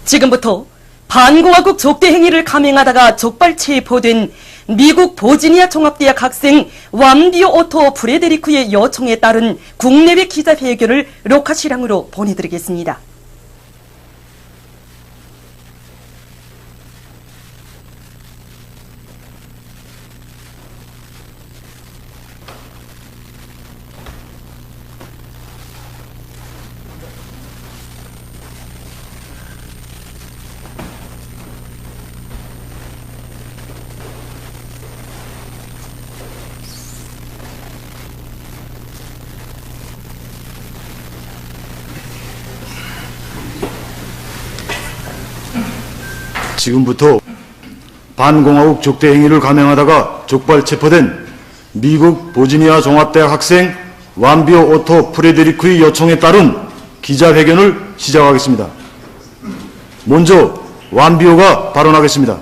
지금부터 반공화국 족대 행위를 감행하다가 족발 체포된 미국 버지니아 종합대학 학생 완비오 오토 프레데리크의 요청에 따른 국내외 기자회견을 로카 실황으로 보내드리겠습니다. 지금부터 반공화국 족대 행위를 감행하다가 족발 체포된 미국 버지니아 종합대학 학생 완비오 오토 프레데리크의 요청에 따른 기자회견을 시작하겠습니다. 먼저 완비오가 발언하겠습니다.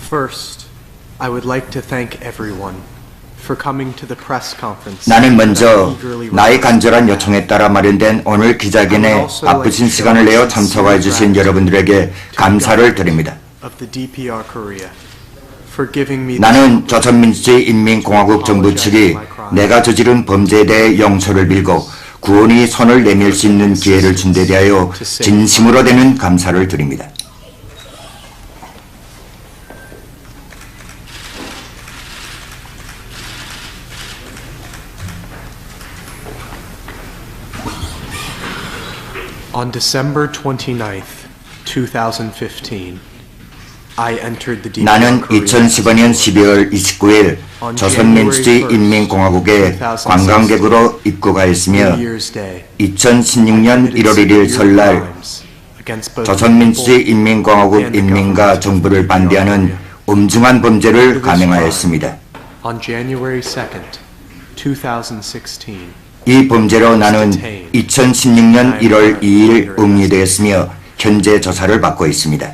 First, I would like to thank everyone for coming to the press conference. 나는 먼저 나의 간절한 요청에 따라 마련된 오늘 기자회견에 바쁘신 시간을 내어 참석해 주신 여러분들에게 감사를 드립니다. 나는 조선민주주의 인민공화국 정부 측이 내가 저지른 범죄에 대해 용서를 빌고 구원이 손을 내밀 수 있는 기회를 준 데 대하여 진심으로 되는 감사를 드립니다. On December 29th, 2015, I entered the 나는 2015년 12월 29일 조선민주주의 인민공화국에 관광객으로 입국하였으며 2016년 1월 1일 설날 조선민주주의 인민공화국 인민과 정부를 반대하는 엄중한 범죄를 감행하였습니다. On January 2nd, 2016, 이 범죄로 나는 2016년 1월 2일 응유되었으며 현재 조사를 받고 있습니다.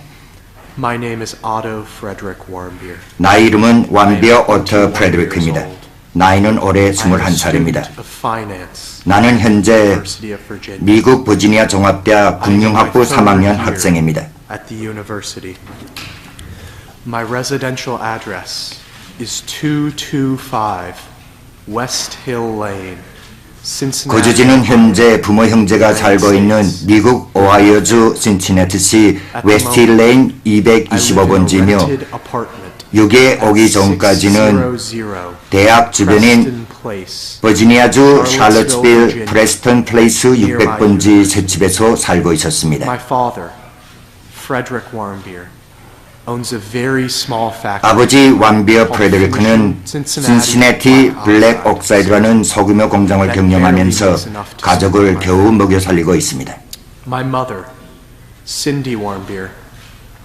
My name is Otto Frederick Warmbier. 나의 이름은 완비오 오토 프레드리크입니다. 나이는 올해 21살입니다. 나는 현재 미국 버지니아 종합대학 금융학부 3학년 학생입니다. At the university. My residential address is 225 West Hill Lane. 거주지는 현재 부모 형제가 살고 있는 미국 오하이오주 신치내티시 웨스트힐 레인 225번지이며 여기에 오기 전까지는 대학 주변인 버지니아주 샬럿스빌 프레스턴 플레이스 600번지 셋집에서 살고 있었습니다. My father, Frederick Warmbier, owns a very small factory. 아버지 완비오 프레데리크는 신시내티 블랙 옥사이드라는 소규모 공장을 경영하면서 가족을 겨우 먹여 살리고 있습니다. My mother, Cindy Warmbier,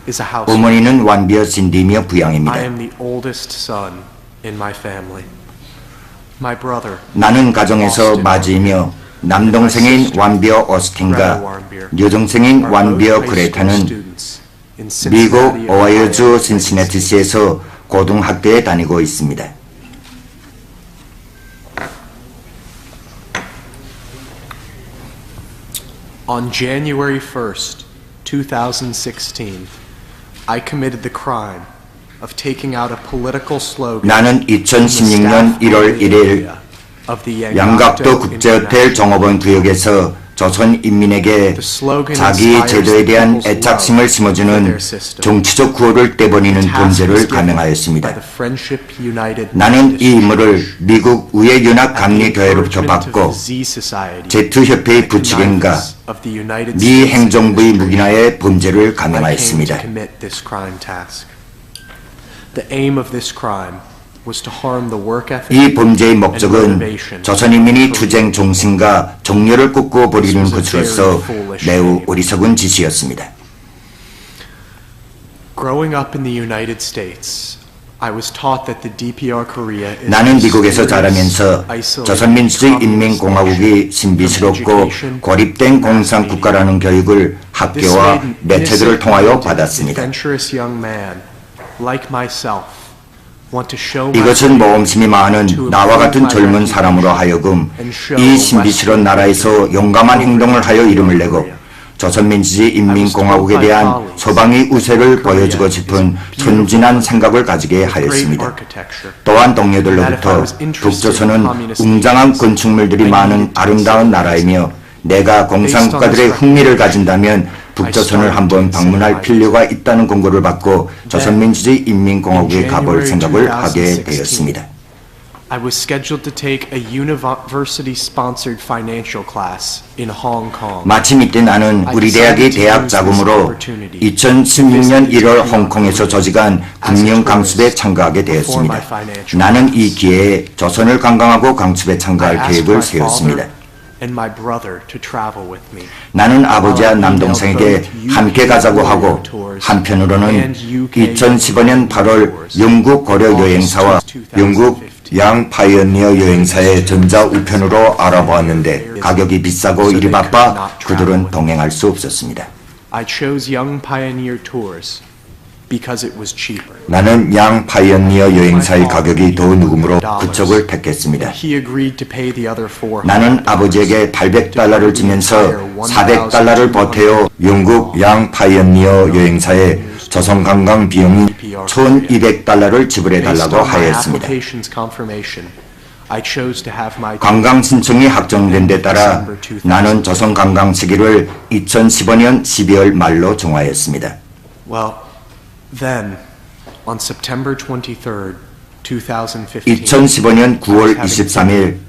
is a housewife. 어머니는 완비오 신디며 I 부양입니다. am the oldest son in my family. My brother, 나는 가정에서 맞이이며 남동생인 완비오 오스틴과 여동생인 완비오 그레타는 미국 오하이오주 신시내티시에서 고등학교에 다니고 있습니다. On January 1st, 2016, I committed the crime of taking out a political slogan. 나는 2016년 1월 1일 양각도 국제호텔 종업원 구역에서 조선 인민에게 자기 제도에 대한 애착심을 심어주는 정치적 구호를 떼버리는 범죄를 감행하였습니다. 나는 이 임무를 미국 우예연합감리교회로부터 받고 제트협회의 부칙인가 미 행정부의 묵인하에 범죄를 감행하였습니다. 이 범죄의 목적은 조선인민이 투쟁 정신과 정열을 꺾고 버리는 것으로서 매우 어리석은 짓이었습니다. Growing up in the United States, I was taught that the DPR Korea is 나는 a 미국에서 mysterious, 자라면서 isolated 조선민주주의 communist 인민공화국이 nation 신비스럽고 from education, 고립된 공산국가라는 교육을 This 학교와 made an 매체들을 innocent, 통하여 minded, 받았습니다. adventurous young man like myself want to show my 이것은 모험심이 많은 to 나와 같은 improve my 젊은 사람으로 하여금 and show 이 신비스러운 나라에서 용감한 행동을 하여 이름을 내고 조선민주주의 인민공화국에 대한 서방의 우세를 보여주고 싶은 순진한 생각을 가지게 하였습니다. 또한 동료들로부터 북조선은 웅장한 건축물들이 많은 아름다운 나라이며 내가 공산국가들의 흥미를 가진다면 북조선을 한번 방문할 필요가 있다는 공고를 받고 조선민주주의 인민공화국에 가볼 생각을 하게 되었습니다. I was scheduled to take a university-sponsored financial class in Hong Kong. 마침 이때 나는 우리 대학의 대학 자금으로 2016년 1월 홍콩에서 조직한 금융 강습에 참가하게 되었습니다. 나는 이 기회에 조선을 관광하고 강습에 참가할 계획을 세웠습니다. And my brother to travel with me. 나는 아버지와 남동생에게 함께 가자고 하고 한편으로는 2015년 8월 영국 고려 여행사와 영국 양 파이어니어 여행사의 전자우편으로 알아보았는데 가격이 비싸고 일이 바빠 그들은 동행할 수 없었습니다. I chose Young Pioneer Tours because it was cheaper. 나는 양 파이어니어 여행사의 가격이 더 누금으로 그쪽을 택했습니다. He agreed to pay the other $400. 나는 아버지에게 $800을 주면서 $400을 보태어 영국 양 파이어니어 여행사에 조선 관광 비용이 $1,200를 지불해 달라고 하였습니다. 관광 신청이 확정된 데 따라 나는 조선 관광 시기를 2015년 12월 말로 정하였습니다. Well, then, on September 23rd, 2015, 2015년 9월 23일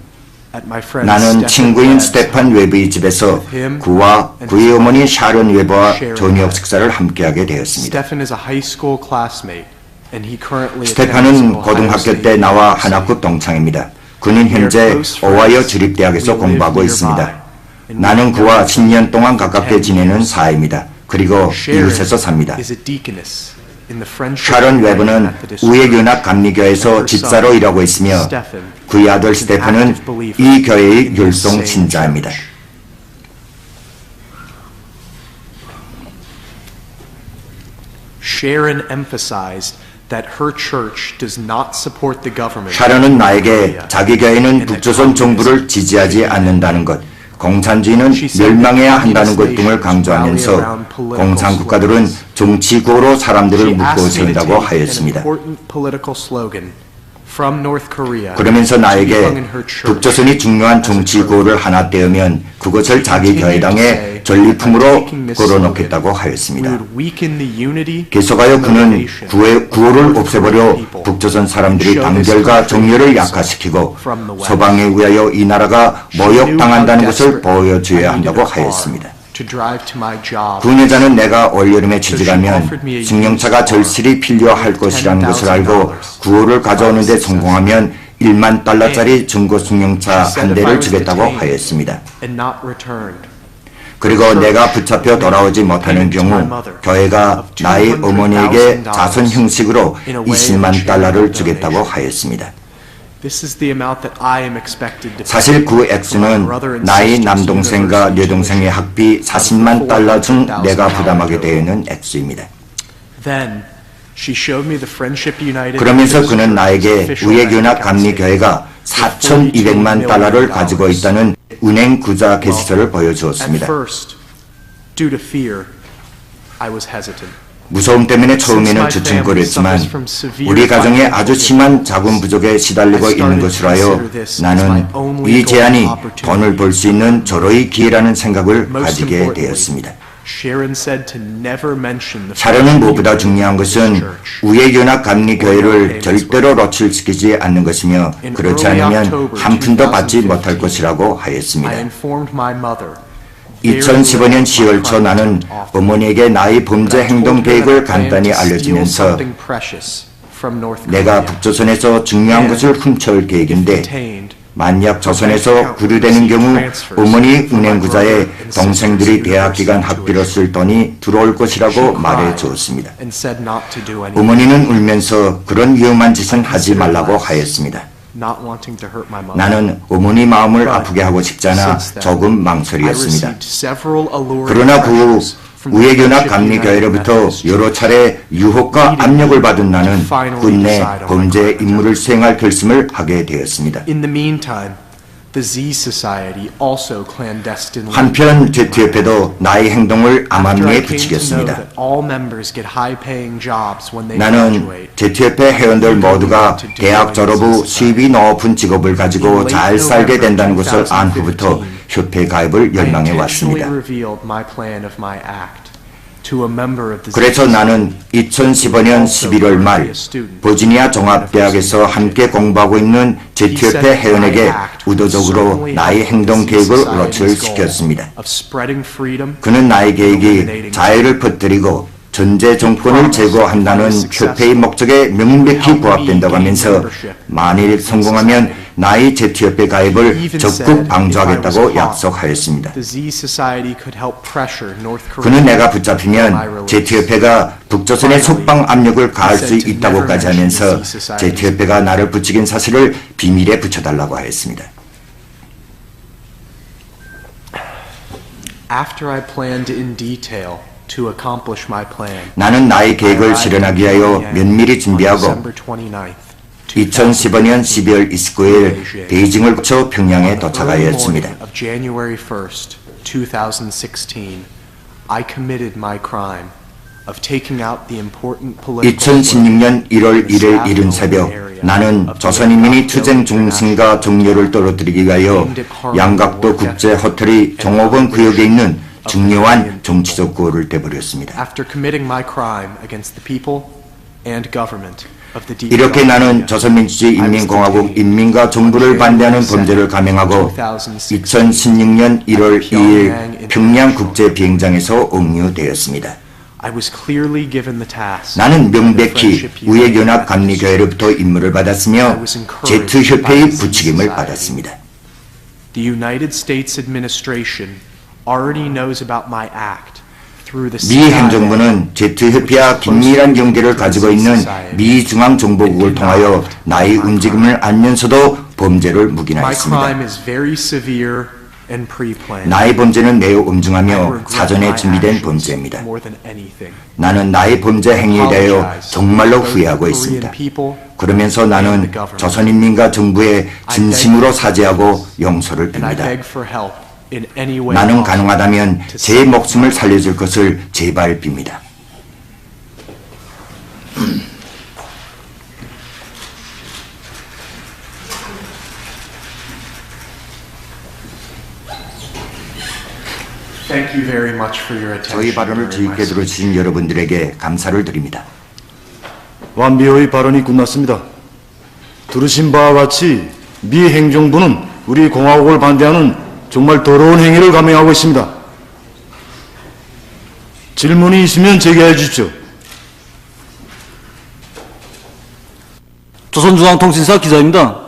at my friend 나는 Stephen 친구인 Webb's 스테판 웨브의 집에서 그와 그의 어머니 샤론 웨버와 저녁 식사를 함께하게 되었습니다. Stephen is a high school classmate, and he currently 스테판은 attends Ohio 고등학교 State 때 나와 University. 한 학급 동창입니다. 그는 현재 오하이오 주립대학에서 공부하고 있습니다. 나는 그와 10년 동안 가깝게 지내는 사이입니다. 그리고 이웃에서 삽니다. is a deaconess in the Friendship 샤론 United 웨브는 Methodist 우예연합 감리교에서 집사로 일하고 있으며 그의 아들 스테판은 이 교회의 율동 신자입니다. Sharon emphasized that her church does not support the government. 샤론은 나에게 자기 교회는 북조선 정부를 지지하지 않는다는 것, 공산주의는 멸망해야 한다는 것 등을 강조하면서 공산국가들은 정치구호로 사람들을 묶어 세운다고 하였습니다. 그러면서 나에게 북조선이 중요한 정치구호를 하나 떼으면 그것을 자기 교회당의 전리품으로 걸어놓겠다고 하였습니다. 계속하여 그는 구호를 없애버려 북조선 사람들이 단결과 정열을 약화시키고 서방에 의하여 이 나라가 모욕당한다는 것을 보여줘야 한다고 하였습니다. 그 여자는 내가 올여름에 취직하면 승용차가 절실히 필요할 것이라는 것을 알고 구호를 가져오는 데 성공하면 $10,000,000짜리 중고 승용차 한 대를 주겠다고 하였습니다. 그리고 내가 붙잡혀 돌아오지 못하는 경우 교회가 나의 어머니에게 자선 형식으로 $200,000를 주겠다고 하였습니다. 사실 그 액수는 나의 남동생과 여동생의 학비 $400,000 중 내가 부담하게 되는 액수입니다. 그러면서 그는 나에게 우예연합 감리교회가 $4,200만 가지고 있다는 은행 구자 게시서를 보여주었습니다. 무서움 때문에 처음에는 주춤거렸지만 우리 가정에 아주 심한 자금 부족에 시달리고 있는 것으로 하여 나는 이 제안이 돈을 벌 수 있는 절호의 기회라는 생각을 가지게 되었습니다. 샤론은 무엇보다 중요한 것은 우예연합 감리교회를 절대로 노출시키지 않는 것이며 그렇지 않으면 한 푼도 받지 못할 것이라고 하였습니다. 2015년 10월 초 나는 어머니에게 나의 범죄 행동 계획을 간단히 알려주면서 내가 북조선에서 중요한 것을 훔쳐올 계획인데 만약 조선에서 구류되는 경우 어머니 은행구자에 동생들이 대학 기간 학비로 쓸 돈이 들어올 것이라고 말해 주었습니다. and said not to do anything, 어머니는 울면서 그런 위험한 짓은 하지 말라고 하였습니다. not wanting to hurt my mother. 나는 어머니 마음을 아프게 하고 싶지 않아 조금 I 망설였습니다. received several alluring 그러나 그 후 pressures from the 우에교나 Friendship 감리교회로부터 United Methodist 여러 차례 유혹과 압력을 받은 나는 끝내 범죄 임무를 수행할 결심을 하게 되었습니다. In the meantime, the Z Society also clandestinely 한편 제트협회도 나의 행동을 After I 암암리에 came to know 붙이겠습니다. that all members get high-paying jobs when they 나는 graduate, 제트협회 회원들 모두가 대학 졸업 후 수입이 높은 직업을 가지고 잘 살게 된다는 것을 안 후부터 협회 가입을 I 열망해 intentionally 왔습니다. revealed my plan of my act to a member of the 그래서 Z 나는 2015년 11월 말 버지니아 종합대학에서 함께 공부하고 있는 제트협회 회원에게 의도적으로 나의 행동 계획을 노출시켰습니다. of spreading freedom, 그는 나의 계획이 자유를 퍼뜨리고 전제 정권을 제거한다는 협회의 목적에 명백히 부합된다고 하면서 만일 성공하면 나의 제트협회 가입을 적극 방조하겠다고 약속하였습니다. the Z Society could help pressure North Korea. 그는 내가 붙잡히면 제트협회가 북조선의 속방 압력을 가할 수 있다고까지 하면서 제트협회가 나를 붙이긴 사실을 비밀에 붙여달라고 하였습니다. After I planned in detail to accomplish my plan, 나는 나의 계획을 실현하기 위하여 면밀히 준비하고 2015년 12월 29일 베이징을 거쳐 평양에 도착하였습니다. of January 1st, 2016, I committed my crime of taking out the important political 2016년 1월 1일 이른 새벽 나는 조선인민이 투쟁 중심과 정료를 떨어뜨리기 위하여 양각도 국제 호텔이 종업원 구역에 있는 중요한 정치적 고를 떼버렸습니다. After committing my crime against the people and government of the DPR, 이렇게 나는 조선민주주의 인민공화국 인민과 정부를 반대하는 범죄를 감행하고 2016년 1월 2일 평양 국제 비행장에서 억류되었습니다. I was clearly given the task. 나는 명백히 우에연합 감리교회로부터 임무를 받았으며 제트협회의 부추김을 받았습니다. The United States administration already knows about my act through the 미 행정부는 제트협회와 긴밀한 연계를 가지고 있는 미 중앙정보국을 통하여 나의 움직임을 알면서도 범죄를 My 묵인하였습니다. crime is very severe and pre-planned. 나의 범죄는 매우 I 엄중하며 regret 사전에 my 준비된 actions 범죄입니다. more than anything. 나는 나의 범죄 행위에 대하여 Apologize 정말로 to both the 후회하고 Korean 있습니다. people 그러면서 나는 조선인민과 정부에 진심으로 사죄하고 용서를 and I 빕니다. beg for help in any way 나는 possible 가능하다면 to 제 save 목숨을 살려줄 것을 제발 빕니다. Thank you very much for your attention. 저희 발언을 during my 주의깊게 들어주신 여러분들에게 감사를 드립니다. 완비호의 발언이 끝났습니다. 들으신 바와 같이 미 행정부는 우리 공화국을 반대하는 정말 더러운 행위를 감행하고 있습니다. 질문이 있으면 제기해 주십시오. 조선중앙통신사 기자입니다.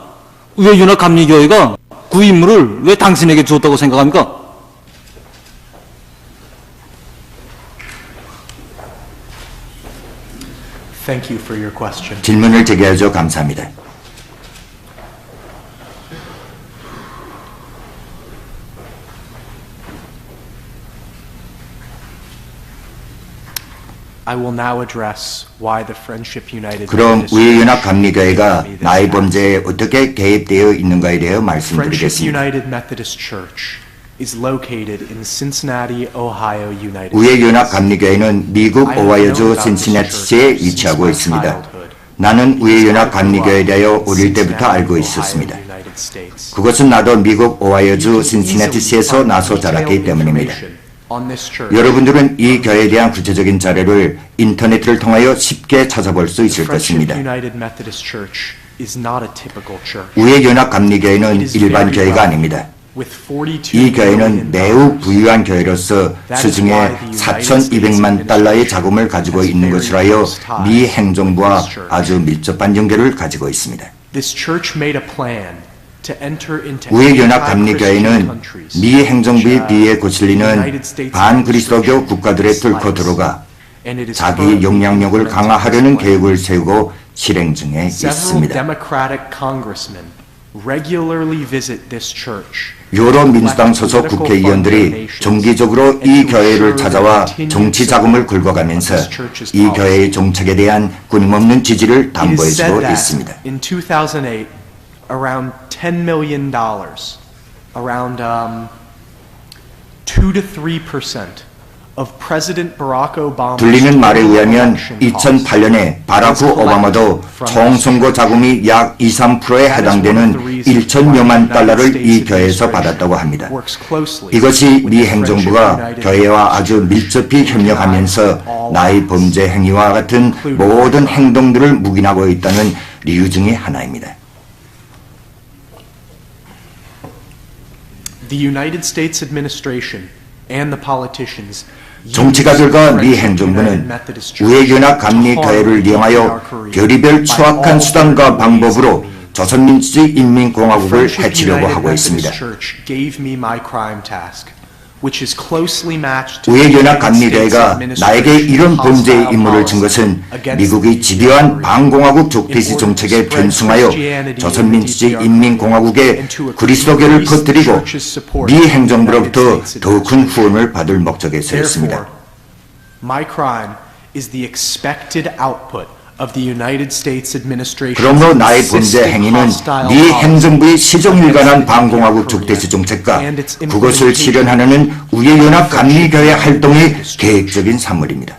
우에윤화 감리교회가 그 임무를 왜 당신에게 주었다고 생각합니까? Thank you for your question. 질문을 제기해 주셔서 감사합니다. I will now address why the Friendship United 그럼 Methodist 우에연합 Church 감리교회가 gave me this 나의 task. 범죄에 어떻게 개입되어 있는가에 대해 Friendship 말씀드리겠습니다. United Methodist Church is located in Cincinnati, Ohio, United 우에연합 States. 감리교회는 미국 I have 오하이오주 known about this 신시내티시에 church 위치하고 since my 있습니다. childhood. 나는 우에연합 I grew 감리교회에 up 대하여 in 어릴 때부터 Cincinnati, 알고 Ohio, 있었습니다. United States. 그것은 나도 미국 You 오하이오주 can 신시내티시에서 easily 나서 find 자랐기 detailed 때문입니다. information on this church. 여러분들은 이 교회에 대한 구체적인 자료를 인터넷을 통하여 쉽게 찾아볼 수 있을 Friendship 것입니다. United Methodist Church is not a typical church. 우에연합 감리교회는 It is 일반 very 교회가 wealthy, 아닙니다. with 42 이 million 교회는 매우 dollars. 부유한 교회로서 수중에 4,200만 달러의 자금을 가지고 있는 것으로 하여 미 행정부와 아주 밀접한 연결을 가지고 있습니다. This church made a plan to to enter into 우회연합감리교회는 anti-Christian 미 행정부의 countries, 비에 the 고슬리는 United States 반그리스도교 국가들에 뚫고 dislikes, 들어가 and it is 자기 currently 영향력을 implementing 강화하려는 this plan. 계획을 세우고 실행 중에 Several 있습니다. Democratic congressmen regularly visit this church. 여러 민주당 소속 국회의원들이 정기적으로 이 교회를 찾아와 정치 자금을 긁어가면서 이 교회의 정책에 대한 끊임없는 지지를 It is 담보해주고 said that 있습니다. in 2008, around $10 million, around 2 to 3% of President Barack Obama's 들리는 말에 의하면 election costs 2008년에 바라크 오바마도 총선거 자금이 약 2, 3%에 해당되는 1,000여만 달러를 이 교회에서 받았다고 합니다. 이것이 미 행정부가 교회와 아주 밀접히 협력하면서 나의 범죄 행위와 같은 모든 행동들을 묵인하고 있다는 이유 중의 하나입니다. The United States administration and the politicians 정치가들과 미 행정부는 우회연합감리교회를 이용하여 별의별 추악한 수단과 방법으로 조선민주주의 인민공화국을 해치려고 하고 있습니다. 우회연합감리교회가 나에게 이런 범죄의 임무를 준 것은 미국의 집요한 반공화국 적대시 정책에 변승하여 조선민주주의 인민공화국에 그리스도교를 퍼뜨리고 미 행정부로부터 더 큰 후원을 받을 목적에서였습니다. My crime is the expected output of the United States administration. 그러므로 나의 범죄 행위는 미 행정부의 시종일관한 반공화국 적대시 정책과 그것을 실현하는 우회연합감리교회 활동의 계획적인 산물입니다.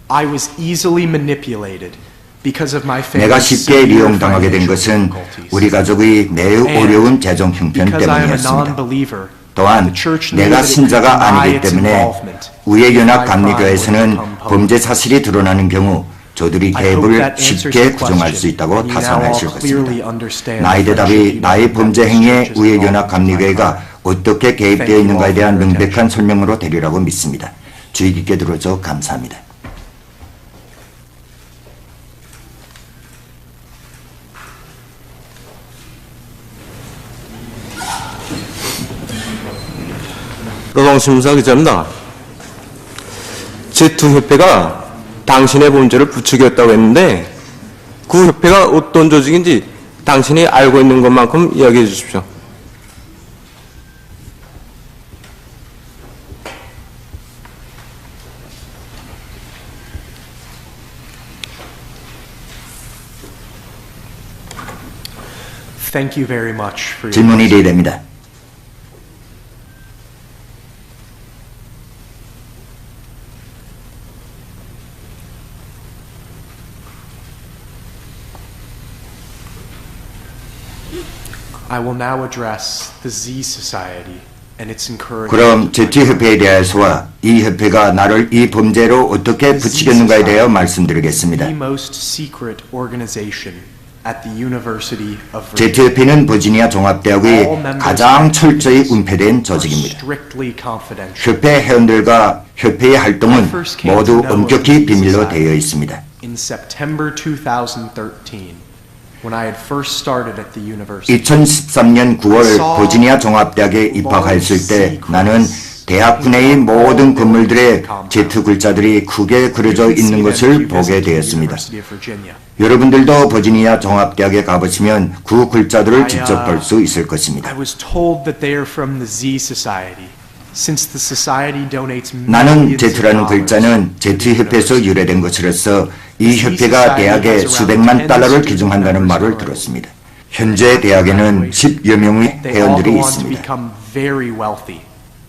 I was easily manipulated because of my 내가 family's 쉽게 severe 이용당하게 된 financial 것은 difficulties. 우리 가족의 매우 어려운 재정 형편 Because I am a 때문이었습니다. non-believer, 또한 the church knew 내가 that it could 신자가 deny 아니기 its 때문에 involvement. 우회연합감리교회에서는 범죄 사실이 드러나는 경우 저들이 I hope 계획을 that answers 쉽게 your 부정할 수 question, 있다고 and you now all 타산하실 clearly 것입니다. understand 나의 the 대답이 friendship 나의 you 범죄 have 행위에 with the church's 우회연합감리교회가 어떻게 개입되어 있는가에 대한 Thank you all for your 명백한 설명으로 되리라고 믿습니다. 주의 깊게 들어줘 감사합니다. 노동신문사 기자입니다. 제2협회가 당신의 범죄를 부추겼다고 했는데 그 협회가 어떤 조직인지 당신이 알고 있는 것만큼 이야기해 주십시오. Thank you very much for your 질문이 이래됩니다. I will now address the Z Society and its encouragement. 그럼 제2협회에 대해서와 이 협회가 나를 이 범죄로 어떻게 부추겼는가에 대하여 말씀드리겠습니다. The most secret organization at the University of Virginia. 제2협회는 버지니아 종합대학의 가장 철저히 은폐된 조직입니다. Strictly confidential. 협회 회원들과 협회의 활동은 모두 엄격히 비밀로 되어 있습니다. In September 2013, when I had first started at the university, 2013년 9월 버지니아 종합대학에 입학했을 때 나는 대학 내의 모든 건물들에 제트 글자들이 크게 그려져 있는 것을 보게 되었습니다. 여러분들도 버지니아 종합대학에 가보시면 그 글자들을 직접 볼 수 있을 것입니다. I was told that they are from the Z Society, since the society donates 나는 millions of 제트라는 dollars 글자는 to the 제트협회에서 university. 유래된 것으로서 이 협회가 대학에 수백만 달러를 기증한다는 말을 들었습니다. 현재 대학에는 10여 명의 They all 회원들이 go on to 있습니다. become very wealthy,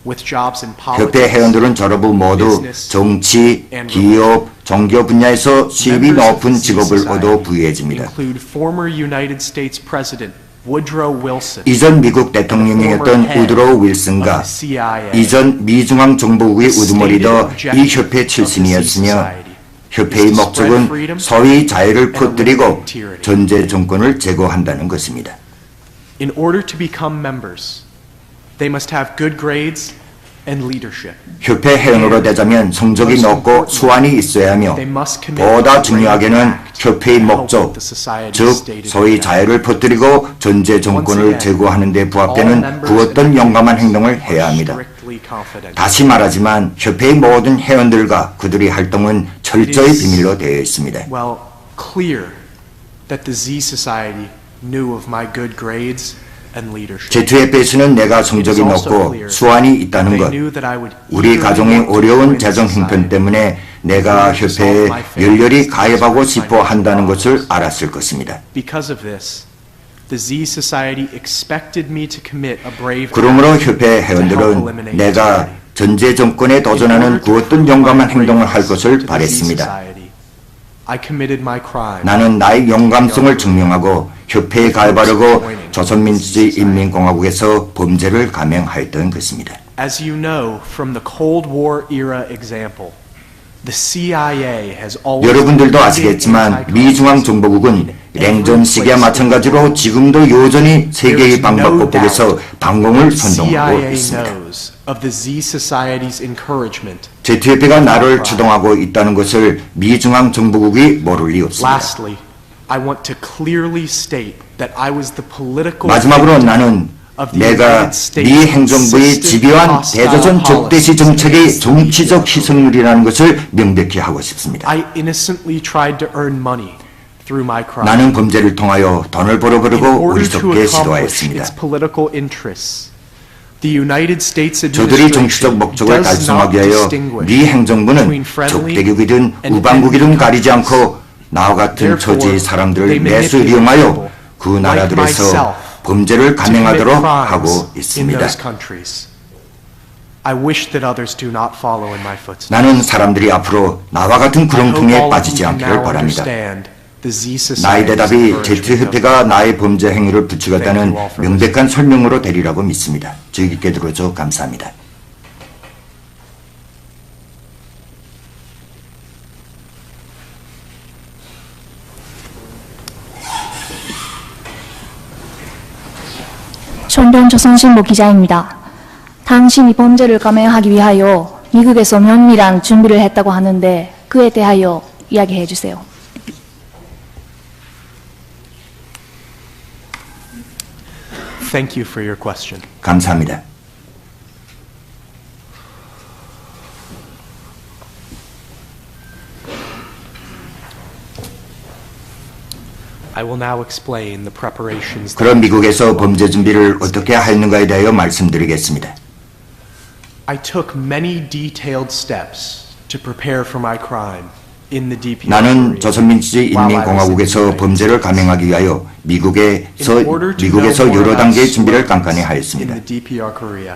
with jobs in 협회 politics. 회원들은 졸업 후 모두 정치, 기업, 종교 분야에서 수입이 높은 직업을 얻어 부유해집니다. Include former United States President Woodrow Wilson, 이전 미국 대통령이었던 우드로우 윌슨과 이전 미중앙 정보국의 우두머리도 이 협회 출신이었으며 협회의 목적은 소위 자유를 퍼뜨리고 전제 정권을 제거한다는 것입니다. In order to become members, they must have good grades and leadership. 협회 회원으로 되자면 성적이 높고 수완이 있어야 하며 보다 중요하게는 협회의 목적, 즉 소위 자유를 퍼뜨리고 전제 정권을 제거하는 데 부합되는 그 어떤 용감한 행동을 해야 합니다. 다시 말하지만 협회의 모든 회원들과 그들의 활동은 철저히 비밀로 되어 있습니다. Well, clear that the Z Society knew of my good grades and leadership. Z2F에서는 내가 성적이 높고 수완이 있다는 것, 우리 가정의 어려운 재정 형편 때문에 내가 협회에 열렬히 가입하고 싶어 한다는 것을 알았을 것입니다. Because of this, the Z Society expected me to commit a brave 그러므로 act 협회 to help 회원들은 eliminate 내가 disparity. 전제 정권에 도전하는 그 어떤 용감한 행동을 할 것을 바랬습니다. I committed my crime. 나는 나의 용감성을 증명하고 협회에 가입하려고 조선민주주의인민공화국에서 범죄를 감행하였던 것입니다. As you know from the Cold War era example, the CIA has always 여러분들도 아시겠지만 미 중앙정보국은 냉전 시기와 마찬가지로 지금도 여전히 세계의 방방곡곡에서 방공을 선동하고 있습니다. of the Z Society's encouragement. Z2F가 나를 주동하고 있다는 것을 미 중앙정보국이 모를 리 없습니다. Lastly, I want to clearly state that I was the political 마지막으로 나는 내가 미 행정부의 집요한 대조선 적대시 정책의 정치적 희생물이라는 것을 명백히 하고 싶습니다. I innocently tried to earn money through my crime. 나는 범죄를 통하여 돈을 In 벌어보려고 order to 어리석게 accomplish 시도하였습니다. its political interests, the United States 저들이 정치적 administration 목적을 does not 달성하기 위하여 distinguish 미 행정부는 between friendly 적대국이든 and 우방국이든 enemy 가리지 countries. 않고 나와 같은 Therefore, 처지의 사람들을 they 매수 manipulate 이용하여 people 그 like 나라들에서 myself 범죄를 to commit 감행하도록 crimes 하고 in 있습니다. those countries. I wish that others do not follow in my footsteps. 나는 사람들이 앞으로 나와 같은 I hope 구렁텅이에 all of 빠지지 you can 않기를 now 바랍니다. understand the Z 나의 Society's 대답이 encouragement Z-협회가 나의 범죄 행위를 부추겼다는 Thank you all for 명백한 설명으로 되리라고 믿습니다. 주의 깊게 들어줘 감사합니다. 손동 조선신보 기자입니다. 당신이 범죄를 감행하기 위하여 미국에서 면밀한 준비를 했다고 하는데 그에 대하여 이야기해 주세요. Thank you for your question. 감사합니다. I will now explain the preparations. 그럼 미국에서 범죄 준비를 어떻게 하였는가에 대하여 말씀드리겠습니다. I took many detailed steps to prepare for my crime in the DPR. 나는 조선민주주의인민공화국에서 범죄를 감행하기 위하여 미국에서 여러 단계의 준비를 깐깐히 하였습니다. In the DPR Korea,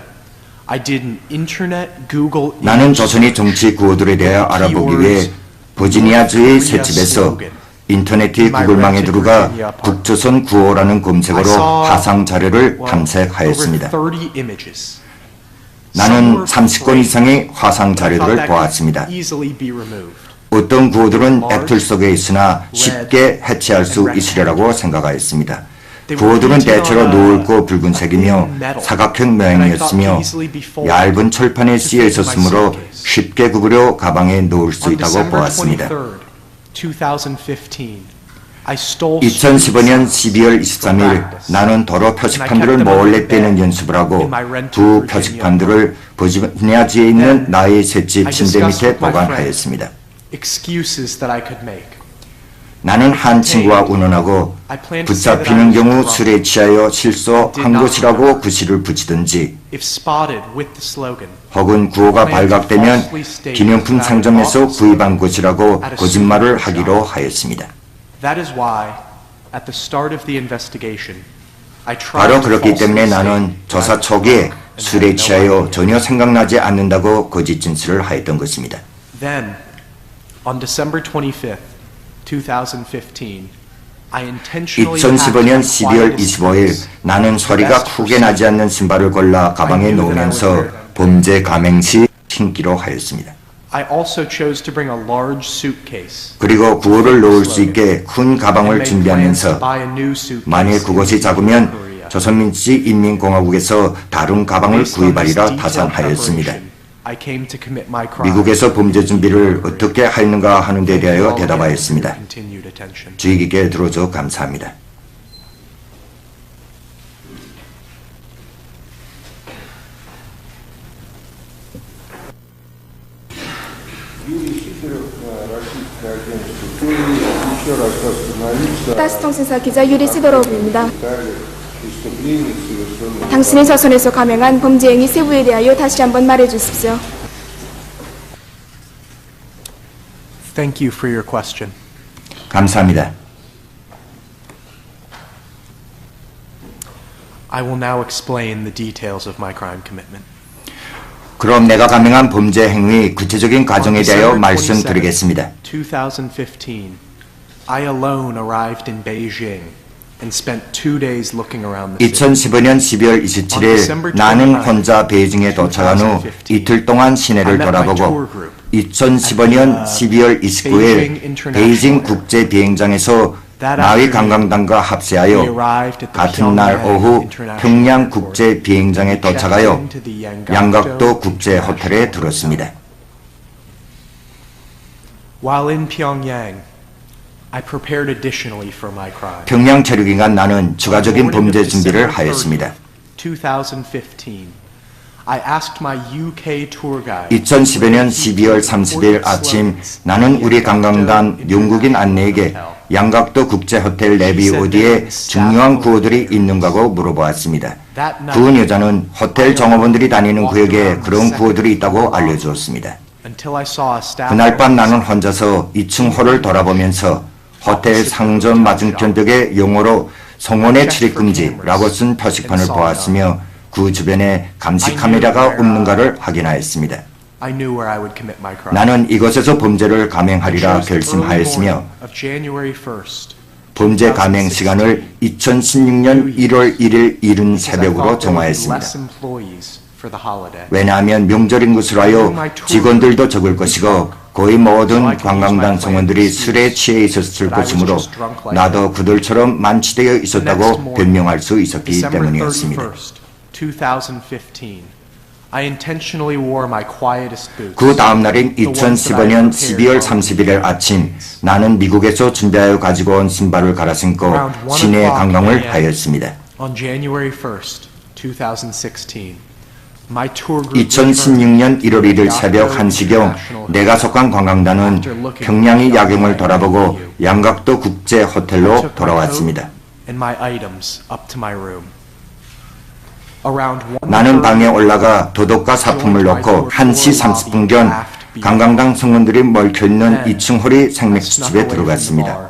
I did an internet Google. 나는 조선의 정치 구호들에 대해 알아보기 위해 버지니아주의 새 집에서 인터넷의 구글망에 들어가 북조선 구호라는 검색어로 화상 자료를 탐색하였습니다. 나는 30건 이상의 화상 자료들을 보았습니다. 어떤 구호들은 애틀 속에 있으나 쉽게 해체할 수 있으리라고 생각하였습니다. 구호들은 대체로 노을고 붉은색이며 사각형 모양이었으며 얇은 철판에 쓰여 있었으므로 쉽게 구부려 가방에 넣을 수 있다고 보았습니다. 2015년 12월 23일 나는 도로 표식판들을 몰래 빼는 연습을 하고 두 표식판들을 버지니아주에 있는 나의 셋집 침대 밑에 보관하였습니다. 나는 한 친구와 운운하고 붙잡히는 경우 술에 취하여 실수한 것이라고 그 시를 붙이든지 혹은 구호가 발각되면 기념품 상점에서 구입한 것이라고 거짓말을 하기로 하였습니다. 바로 그렇기 때문에 나는 조사 초기에 술에 취하여 전혀 생각나지 않는다고 거짓 진술을 하였던 것입니다. Then, on December 25th, 2015, I intentionally 2015년 12월 25일 나는 소리가 크게 나지 않는 신발을 골라 가방에 넣으면서 범죄 감행 시 신기로 하였습니다. I also chose to bring a large suitcase. 그리고 구호를 넣을 수 있게 큰 가방을 준비하면서 만일 그것이 작으면 조선민주주의 인민공화국에서 다른 가방을 구입하리라 타산하였습니다. 미국에서 범죄 준비를 어떻게 하였는가 하는 데 대하여 대답하였습니다. 주의 깊게 들어줘 감사합니다. 타스통신사 기자 유리 시도로브입니다. 당신이 조선에서 감행한 범죄 행위 세부에 대하여 다시 한번 말해 주십시오. Thank you for your question. 감사합니다. I will now explain the details of my crime commitment. 그럼 내가 감행한 범죄 행위 구체적인 과정에 On 대하여 December 말씀드리겠습니다. 2015, I alone arrived in Beijing and spent 2 days looking around the city. 2015년 12월 27일 나는 혼자 베이징에 도착한 후 이틀 동안 시내를 돌아보고 2015년 12월 29일 베이징 국제 비행장에서 나위 관광단과 합세하여 같은 날 오후 평양 국제 비행장에 도착하여 양각도 국제 호텔에 들었습니다. While in Pyongyang, I prepared additionally for my crime. 평양 체류 기간 나는 추가적인 범죄 준비를 하였습니다. 2015, I asked my UK tour guide 2015년 12월 30일 아침 나는 우리 관광단 영국인 안내에게 양각도 국제호텔 레비 어디에 중요한 구호들이 있는가고 물어보았습니다. 그 여자는 호텔 종업원들이 다니는 구역에 그런 구호들이 있다고 알려주었습니다. until I saw a staff 그날 밤 나는 혼자서 2층 홀을 돌아보면서 호텔 상점 맞은편 벽에 영어로 성원의 출입금지라고 쓴 표식판을 보았으며 그 주변에 감시 카메라가 없는가를 확인하였습니다. I knew where I would commit my crime. 나는 이곳에서 범죄를 감행하리라 결심하였으며 of January 1st, 범죄 감행 시간을 2016년 1월 1일 이른 새벽으로 정하였습니다. less employees for the holiday. 왜냐하면 명절인 것으로 하여 직원들도 적을 것이고 거의 모든 관광단 성원들이 술에 취해 있었을 것이므로 나도 그들처럼 만취되어 있었다고 변명할 수 있었기 December 때문이었습니다. 31st, 2015, I intentionally wore my quietest boots. 그 다음 날인 2015년 12월 31일 아침 나는 미국에서 준비하여 가지고 온 신발을 갈아 신고 시내 관광을 하였습니다. On January 1st, 2016, my tour group 2016년 1월 1일 새벽 1시경 내가 속한 관광단은 평양의 야경을 돌아보고 양각도 국제 호텔로 돌아왔습니다. and my items up to my room. Around 나는 방에 올라가 도덕과 사품을 놓고 1시 30분경 관광당 성원들이 몰켜있는 2층 홀이 생맥주집에 들어갔습니다.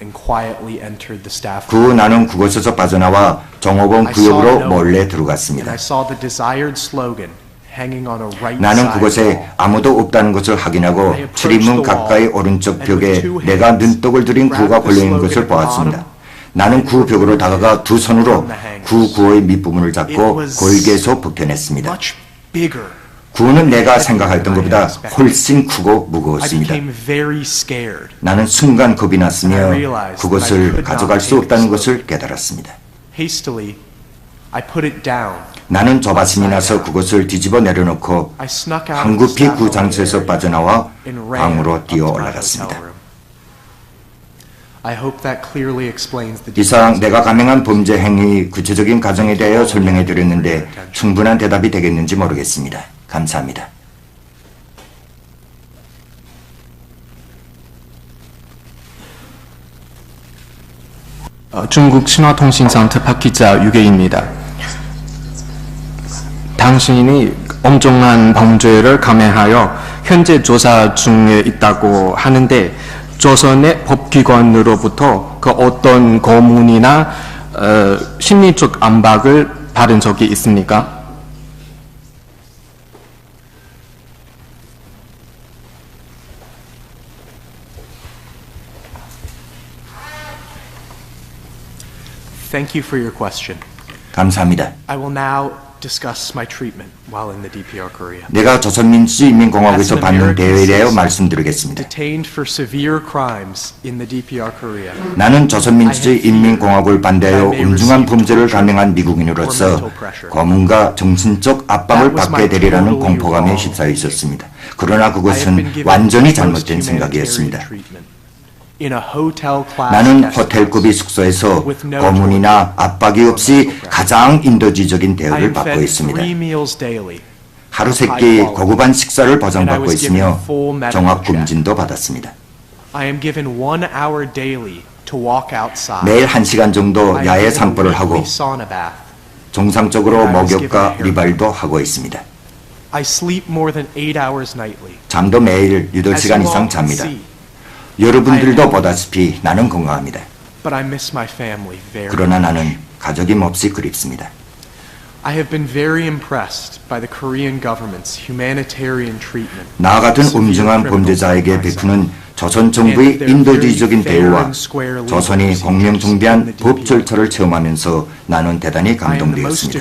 and quietly entered the staff 그 후 나는 그곳에서 빠져나와 종업원 구역으로 몰래 and 들어갔습니다. I saw the desired slogan hanging on a right 나는 side 그곳에 wall. 아무도 없다는 것을 확인하고 출입문 가까이 오른쪽 벽에 내가 눈독을 들인 구가 걸려있는 것을 보았습니다. 나는 구 벽으로 다가가 두 손으로 구 구의 밑부분을 잡고 골개에서 벗겨냈습니다. Much bigger. 구는 내가 생각했던 것보다 훨씬 크고 I 무거웠습니다. became very scared. 나는 순간 겁이 났으며 그것을 가져갈 수 없다는 것을 깨달았습니다. Hastily, I put it down. 나는 조바심이 나서 그것을 뒤집어 내려놓고 I snuck out of the 황급히 staff 그 장소에서 area 빠져나와 and ran 방으로 up 뛰어 to my 올라갔습니다. hotel room. I hope that clearly explains the 이상 details. 내가 감행한 범죄 행위 구체적인 과정에 대하여 설명해 드렸는데 충분한 대답이 되겠는지 모르겠습니다. 감사합니다. 중국 신화통신상 특파기자 유계입니다. 당신이 엄청난 범죄를 감행하여 현재 조사 중에 있다고 하는데 조선의 법기관으로부터 그 어떤 고문이나 심리적 압박을 받은 적이 있습니까? Thank you for your question. 감사합니다. I will now discuss my treatment while in the DPR Korea. 내가 조선민주주의인민공화국에서 받는 대우에 대하여 말씀드리겠습니다. Detained for severe crimes in the DPR Korea. 나는 조선민주주의인민공화국을 반대하여 엄중한 범죄를 감행한 미국인으로서 고문과 정신적 압박을 받게 되리라는 공포감에 휩싸여 있었습니다. 그러나 그것은 완전히 잘못된 생각이었습니다. 나는 호텔급의 숙소에서 고문이나 압박이 없이 가장 인도주의적인 대우를 받고 있습니다. 하루 세 끼 고급한 식사를 보장받고 있으며 종합금진도 받았습니다. 매일 1시간 정도 야외 산보를 하고 정상적으로 목욕과 리발도 하고 있습니다. 잠도 매일 8시간 이상 잡니다. 여러분들도 보다시피 나는 건강합니다. 그러나 나는 가족이 몹시 그립습니다. I have been very impressed by the Korean government's humanitarian treatment. 나와 같은 엄중한 범죄자에게 베푸는 조선 정부의 인도주의적인 대우와 조선이 공명정대한 법 절차를 체험하면서 나는 대단히 감동되었습니다.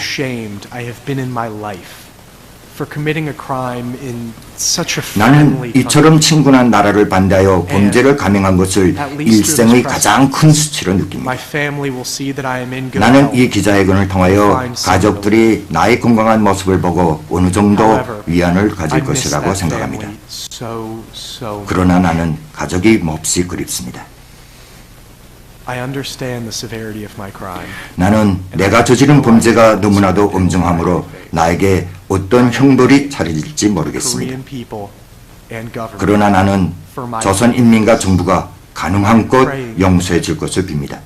나는 이처럼 친근한 나라를 반대하여 범죄를 감행한 것을 일생의 가장 큰 수치로 느낍니다. 나는 이 기자회견을 통하여 가족들이 나의 건강한 모습을 보고 어느 정도 위안을 가질 것이라고 생각합니다. 그러나 나는 가족이 몹시 그립습니다. 나는 내가 저지른 범죄가 너무나도 엄중하므로 나에게 어떤 형벌이 차릴지 모르겠습니다. 그러나 나는 조선 인민과 정부가 가능한 것 용서해 줄 것을 빕니다.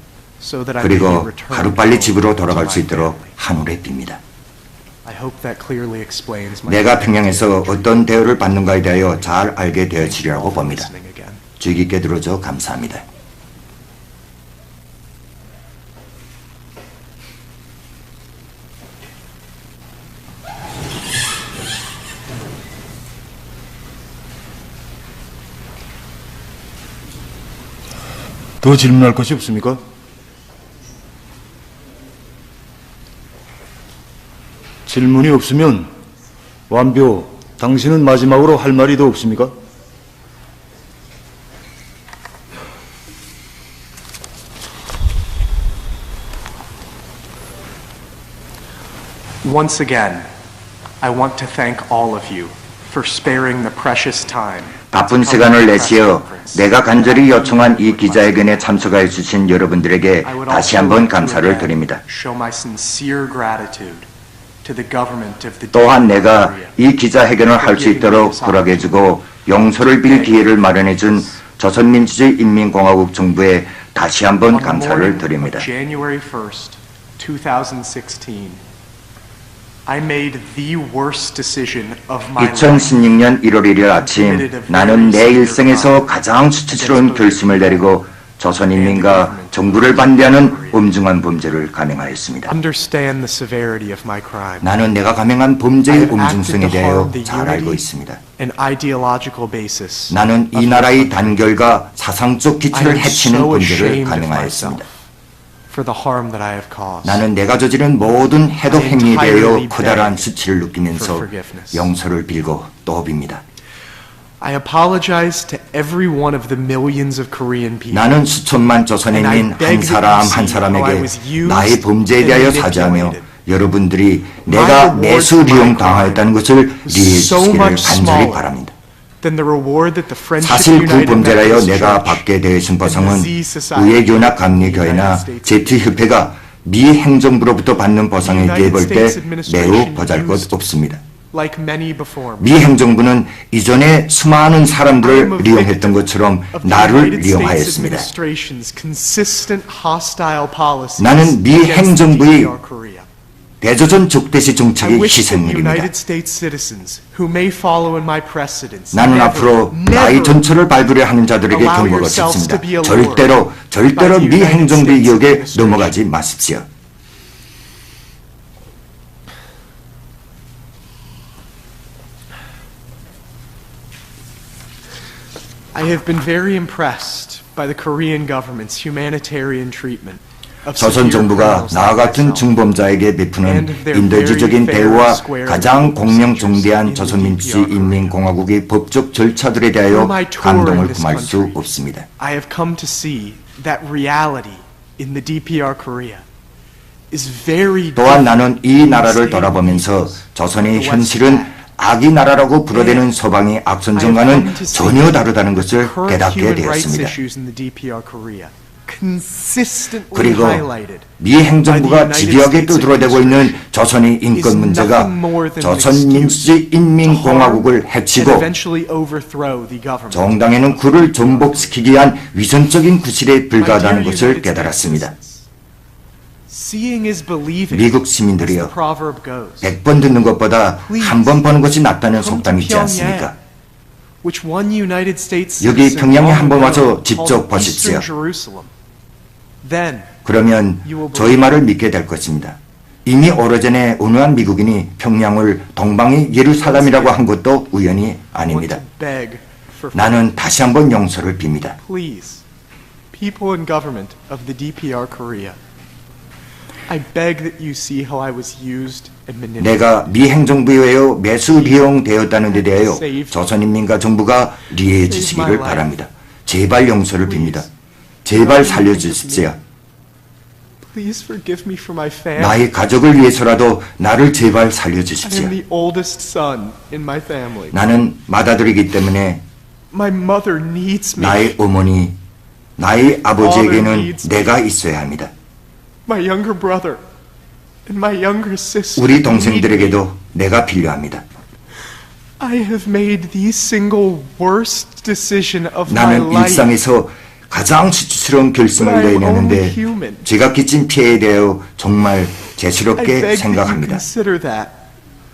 그리고 하루빨리 집으로 돌아갈 수 있도록 하늘에 빕니다. 내가 평양에서 어떤 대우를 받는가에 대하여 잘 알게 되어지리라고 봅니다. 주의 깊게 들어줘 감사합니다. 더 질문할 것이 없습니까? 질문이 없으면 완표, 당신은 마지막으로 할 말이 더 없습니까? Once again, I want to thank all of you for sparing the precious time. 바쁜 시간을 내시어 내가 간절히 요청한 이 기자회견에 참석해 주신 여러분들에게 다시 한번 감사를 드립니다. 또한 내가 이 기자회견을 할 수 있도록 허락해주고 용서를 빌 기회를 마련해준 조선민주주의인민공화국 정부에 다시 한번 감사를 드립니다. 2016년 1월 1일 아침 나는 내 일생에서 가장 수치스러운 결심을 내리고 조선인민과 정부를 반대하는 엄중한 범죄를 감행하였습니다. 나는 내가 감행한 범죄의 엄중성에 대하여 잘 알고 있습니다. 나는 이 나라의 단결과 사상적 기초를 해치는 범죄를 감행하였습니다. 나는 내가 저지른 모든 해독 행위에 대하여 커다란 수치를 느끼면서 용서를 빌고 또 빕니다. 나는 수천만 조선인민 한 사람 한 사람에게 나의 범죄에 대하여 사죄하며 여러분들이 내가 매수 리용 당하였다는 것을 이해해 주시기를 간절히 바랍니다. 사실 그 범죄라여 내가 받게 되어진 보상은 의회연합감리교회나 제트협회가 미 행정부로부터 받는 보상에 비해 볼 때 매우 보잘것없습니다. 미 행정부는 이전에 수많은 사람들을 이용했던 것처럼 나를 이용하였습니다. 나는 미 행정부의 대조선 적대시 정책의 희생물입니다. 나는 앞으로 나의 전철을 밟으려 하는 자들에게 경고하고 싶습니다. 절대로 미 행정부의 역에 넘어가지 마십시오. I have been very impressed by the Korean government's humanitarian treatment. 조선 정부가 나와 같은 중범자에게 베푸는 인도주의적인 대우와 가장 공명정대한 조선민주주의인민공화국의 법적 절차들에 대하여 감동을 금할 수 없습니다. I have come to see that reality in the DPR Korea is very 또한 나는 이 나라를 돌아보면서 조선의 현실은 악의 나라라고 불어대는 서방의 악선정과는 전혀 다르다는 것을 깨닫게 되었습니다. 그리고 미 행정부가 집요하게 두드러대고 있는 조선의 인권 문제가 조선민주주의인민공화국을 해치고 정당에는 그를 전복시키기 위한 위선적인 구실에 불과하다는 것을 깨달았습니다. 미국 시민들이여, 100번 듣는 것보다 한 번 보는 것이 낫다는 속담이 있지 않습니까? 여기 평양에 한번 와서 직접 보십시오. 그러면 저희 말을 믿게 될 것입니다. 이미 오래전에 어느 한 미국인이 평양을 동방의 예루살렘이라고 한 것도 우연이 아닙니다. 나는 다시 한번 용서를 빕니다. People and government of the DPR Korea. I beg that you see how I was used and manipulated. 내가 미 행정부에 의하여 매수 비용되었다는 데 대하여 조선인민과 정부가 리해해 주시기를 바랍니다. 제발 용서를 빕니다. 제발 살려주십시오. Please forgive me for my family. 나의 가족을 위해서라도 나를 제발 I 살려주십시오. am the oldest son in my family. 나는 맏아들이기 때문에 My mother needs me. 나의 어머니, 나의 아버지에게는 내가 있어야 합니다. My younger brother and my younger sister. 우리 동생들에게도 내가 필요합니다. I have made the single worst decision of my 나는 life. 일상에서 가장 수치스러운 결심을 내렸는데 제가 끼친 피해에 대하여 정말 I 죄스럽게 beg that you 생각합니다. consider that.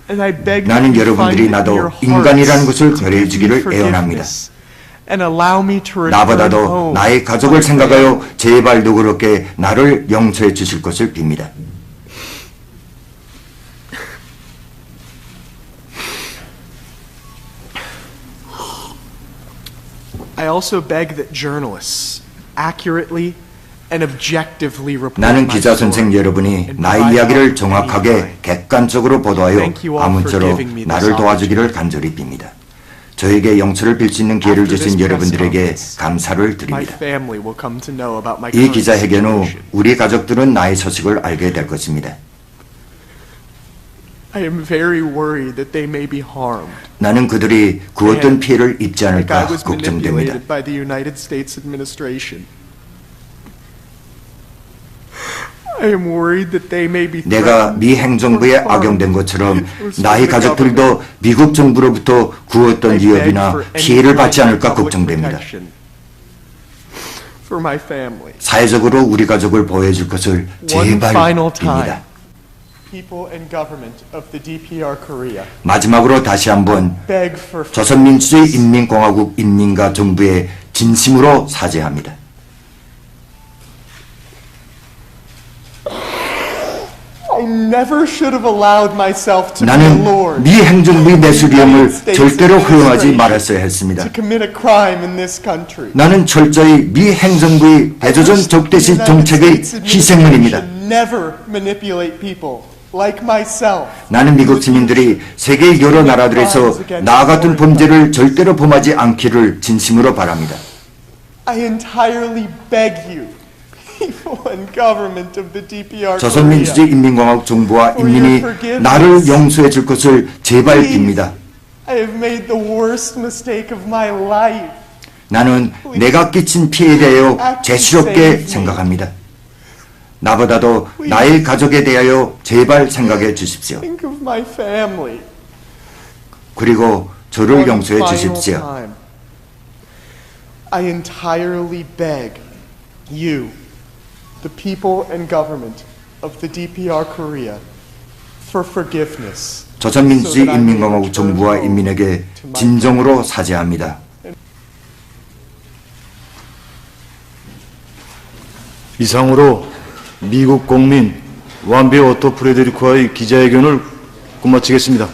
And I beg that 나는 you 여러분들이 find it in your 나도 인간이라는 hearts 것을 to 배려해 give 주기를 me 애원합니다. forgiveness and allow me to return 나보다도 home. 나의 가족을 생각하여 제발 누그럽게 나를 용서해 주실 것을 빕니다. I also beg that journalists accurately and objectively report 나는 my 기자 story 선생 여러분이 and 나의 provide 이야기를 help in any 정확하게 way. 객관적으로 보도하여 Thank you all for 아무쪼록 giving me this 나를 도와주기를 간절히 빕니다. 저에게 용서를 빌 수 있는 기회를 After this 주신 press 여러분들에게 conference, 감사를 My 드립니다. family will come to know about my 이 current 기자회견 후 situation. 우리 가족들은 나의 소식을 알게 될 것입니다. I am very worried that they may be harmed. 나는 그들이 그 어떤 피해를 입지 Like I 않을까 was 걱정됩니다. manipulated by the United States administration. I am worried that they may be 내가 미 행정부에 악용된 것처럼 나의 가족들도 미국 정부로부터 그 어떤 위협이나 피해를 받지 않을까 걱정됩니다. For my family. 사회적으로 우리 가족을 보호해 줄 것을 One 제발 final time. 빕니다. People and government of the DPR Korea. 마지막으로 다시 한번 Beg for 조선민주주의 인민공화국 인민과 정부에 진심으로 사죄합니다. I never should have allowed myself to be 나는 allured 미 행정부의 매수 비용을 절대로 허용하지 말았어야 했습니다. to commit a crime in this country. 나는 철저히 미 행정부의 대조전 적대시 정책의 희생문입니다. Never manipulate people like myself. 나는 미국 시민들이 세계 여러 나라들에서 나와 같은 범죄를 절대로 범하지 않기를 진심으로 바랍니다. I entirely beg you, people and government of the DPR 조선민주주의 인민공화국 정부와 인민이 나를 용서해 줄 것을 제발 빕니다. I have made the worst mistake of my life. 나는 내가 끼친 피해에 대하여 죄스럽게 생각합니다. 나보다도 나의 가족에 대하여 제발 생각해 주십시오. Think of my family. 그리고 저를 One 용서해 final 주십시오. time. I entirely beg you, the people and government of the DPR Korea, for forgiveness. 조선민주주의 인민공화국 정부와 인민에게 진정으로 사죄합니다. 이상으로 미국 공민 완비 오토 프레데리코와의 기자회견을 끝마치겠습니다.